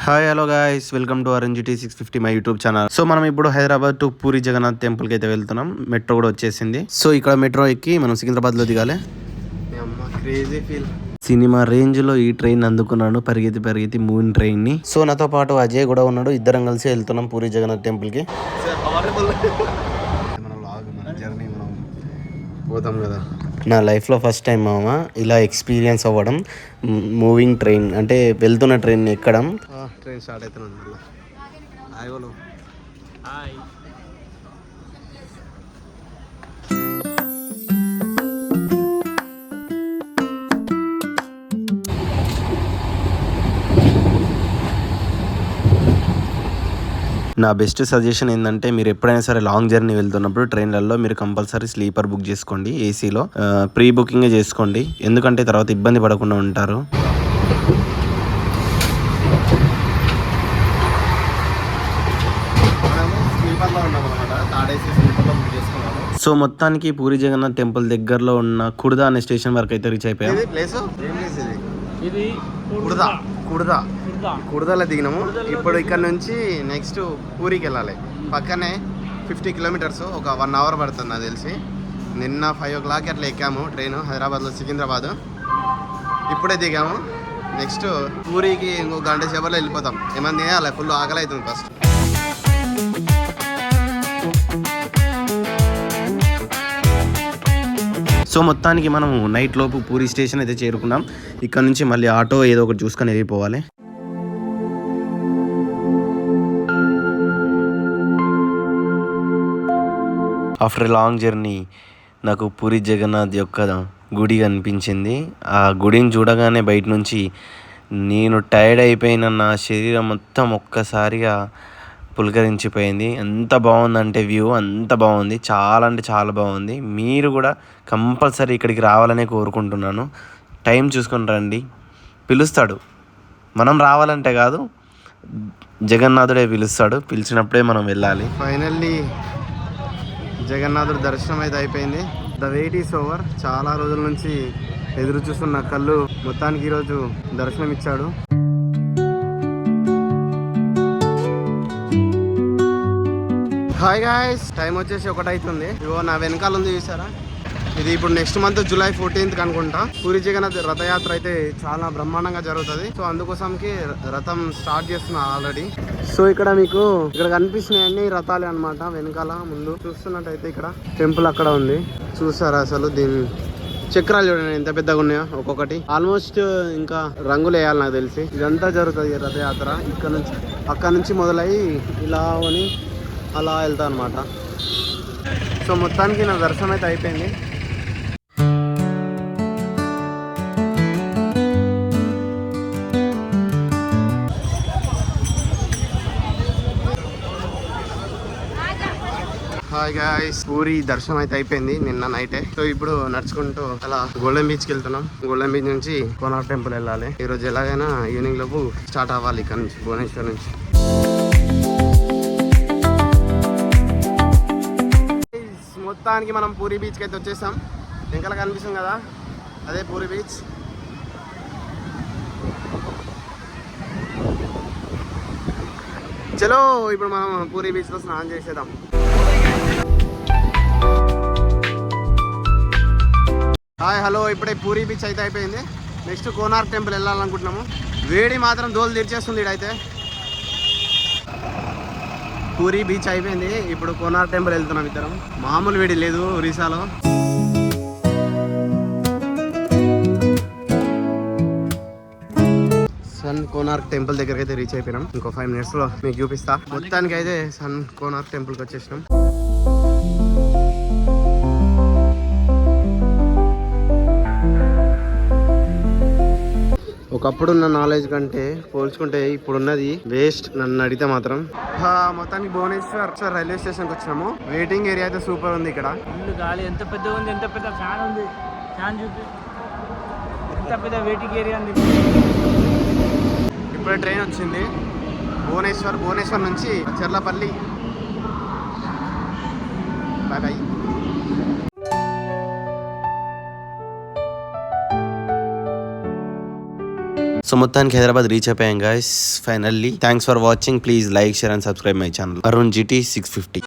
Hi hello guys, welcome to RNGT 650 my YouTube channel. So మనం ఇప్పుడు Hyderabad to puri Jagannadh టెంపుల్కి అయితే వెళ్తున్నాం. మెట్రో కూడా వచ్చేసింది. సో ఇక్కడ మెట్రో ఎక్కి మనం సికింద్రాబాద్లో దిగాలి. Crazy feel. సినిమా రేంజ్ లో ఈ ట్రైన్ అందుకున్నాను, పరిగెత్తి మూవీ ట్రైన్ ని. సో నాతో పాటు అజయ్ కూడా ఉన్నాడు. ఇద్దరం కలిసి వెళ్తున్నాం పూరి జగన్నాథ్ టెంపుల్ కి. పోతాం కదా. నా లైఫ్లో ఫస్ట్ టైం మామ ఇలా ఎక్స్పీరియన్స్ అవ్వడం, మూవింగ్ ట్రైన్ అంటే వెళ్తున్న ట్రైన్ ఎక్కడం. ట్రైన్ స్టార్ట్ అవుతున్నాను. నా బెస్ట్ సజెషన్ ఏంటంటే, మీరు ఎప్పుడైనా సరే లాంగ్ జర్నీ వెళ్తున్నప్పుడు ట్రైన్లలో మీరు కంపల్సరీ స్లీపర్ బుక్ చేసుకోండి. ఏసీలో ప్రీ బుకింగే చేసుకోండి, ఎందుకంటే తర్వాత ఇబ్బంది పడకుండా ఉంటారు. సో మొత్తానికి పూరి జగన్నాథ్ టెంపుల్ దగ్గరలో ఉన్న కుర్దా అనే స్టేషన్ వరకు అయితే రీచ్ అయిపోయాం. కుర్దాలో దిగినాము. ఇప్పుడు ఇక్కడ నుంచి నెక్స్ట్ పూరికి వెళ్ళాలి. పక్కనే 50 కిలోమీటర్స్, ఒక 1 అవర్ పడుతుంది నాకు తెలిసి. నిన్న 5 o'clock అట్లా ఎక్కాము ట్రైన్ హైదరాబాద్లో సికింద్రాబాద్. ఇప్పుడే దిగాము. నెక్స్ట్ పూరికి ఇంకో గంట సేపట్లో వెళ్ళిపోతాం. ఏమన్నా తినాలి, ఫుల్ ఆకలి అవుతుంది ఫస్ట్. సో మొత్తానికి మనం నైట్ లోపు పూరి స్టేషన్ అయితే చేరుకున్నాం. ఇక్కడ నుంచి మళ్ళీ ఆటో ఏదో ఒకటి చూసుకొని వెళ్ళిపోవాలి. ఆఫ్టర్ లాంగ్ జర్నీ నాకు పూరి జగన్నాథ్ యొక్క గుడి కనిపించింది. ఆ గుడిని చూడగానే బయట నుంచి నేను టైర్డ్ అయిపోయిన నా శరీరం మొత్తం ఒక్కసారిగా పులకరించిపోయింది. ఎంత బాగుందంటే వ్యూ అంత బాగుంది, చాలా అంటే చాలా బాగుంది. మీరు కూడా కంపల్సరీ ఇక్కడికి రావాలనే కోరుకుంటున్నాను. టైం చూసుకొని రండి, పిలుస్తాడు. మనం రావాలంటే కాదు, జగన్నాథుడే పిలుస్తాడు. పిలిచినప్పుడే మనం వెళ్ళాలి. ఫైనల్లీ జగన్నాథుడు దర్శనం అయితే అయిపోయింది. The wait is over. చాలా రోజుల నుంచి ఎదురు చూస్తున్న కళ్ళు మొత్తానికి ఈరోజు దర్శనం ఇచ్చాడు. హాయ్ గాయ్స్, టైం వచ్చేసి 1 అవుతుంది. ఇవో నా వెనకాల ఉంది చూసారా, ఇది ఇప్పుడు నెక్స్ట్ మంత్ జూలై 14th అనుకుంటా పూరి జగన్నాథ్ రథయాత్ర అయితే చాలా బ్రహ్మాండంగా జరుగుతుంది. సో అందుకోసంకి రథం స్టార్ట్ చేస్తున్నా ఆల్రెడీ. సో ఇక్కడ మీకు ఇక్కడ కనిపిస్తున్నాయి అన్ని రథాలే అనమాట. వెనకాల ముందు చూస్తున్నట్టయితే ఇక్కడ టెంపుల్ అక్కడ ఉంది. చూసారా అసలు దీని చక్రాలు చూడండి ఎంత పెద్దగా ఉన్నాయో ఒక్కొక్కటి. ఆల్మోస్ట్ ఇంకా రంగులు వేయాలి నాకు తెలిసి. ఇదంతా జరుగుతుంది రథయాత్ర. అక్కడ నుంచి మొదలయ్యి ఇలా అని అలా వెళ్తా అనమాట. సో మొత్తానికి నా దర్శనం అయితే అయిపోయింది. హాయ్ గాయ్స్, పూరి దర్శనం అయితే అయిపోయింది నిన్న నైటే. సో ఇప్పుడు నడుచుకుంటూ అలా గోల్డెన్ బీచ్కి వెళ్తున్నాం. గోల్డెన్ బీచ్ నుంచి కోనార్క్ టెంపుల్ వెళ్ళాలి. ఈరోజు ఎలాగైనా ఈవినింగ్ లోపు స్టార్ట్ అవ్వాలి ఇక్కడ నుంచి, భువనేశ్వర్ నుంచి. మొత్తానికి మనం పూరి బీచ్కి అయితే వచ్చేసాం. వెనకాల కనిపిస్తుంది కదా, అదే పూరి బీచ్. చలో ఇప్పుడు మనం పూరి బీచ్లో స్నానం చేసేద్దాం. హాయ్ హలో, ఇప్పుడే పూరి బీచ్ అయితే అయిపోయింది. నెక్స్ట్ కోనార్క్ టెంపుల్ వెళ్ళాలనుకుంటున్నాము. వేడి మాత్రం దోలు తీర్చేస్తుంది ఇడైతే. పూరి బీచ్ అయిపోయింది, ఇప్పుడు కోనార్క్ టెంపుల్ వెళ్తున్నాం ఇద్దరం. మామూలు వేడి లేదు ఒరిస్సాలో. సన్ కోనార్క్ టెంపుల్ దగ్గరికి అయితే రీచ్ అయిపోయినాం. ఇంకో 5 minutes లో మీకు చూపిస్తా. మొత్తానికి అయితే సన్ కోనార్క్ టెంపుల్కి వచ్చేసినాం. ఒకప్పుడున్న నాలెడ్జ్ కంటే పోల్చుకుంటే ఇప్పుడున్నది వేస్ట్ నన్ను అడిగితే మాత్రం. మొత్తానికి భువనేశ్వర్ రైల్వే స్టేషన్కి వచ్చినాము. వెయిటింగ్ ఏరియా అయితే సూపర్ ఉంది. ఇక్కడ గాలి ఎంత పెద్దగా ఉంది, ఎంత పెద్ద ఫ్యాన్ ఉంది. ఫ్యాన్ చూపి ఎంత పెద్ద వెయిటింగ్ ఏరియా ఉంది. ఇప్పుడే ట్రైన్ వచ్చింది భువనేశ్వర్ నుంచి చెర్లపల్లి. Bye bye. సో మొత్తానికి హైదరాబాద్ రీచ్ అయిపోయాం guys finally. Thanks for watching. Please like, share and subscribe my channel Arun GT 650.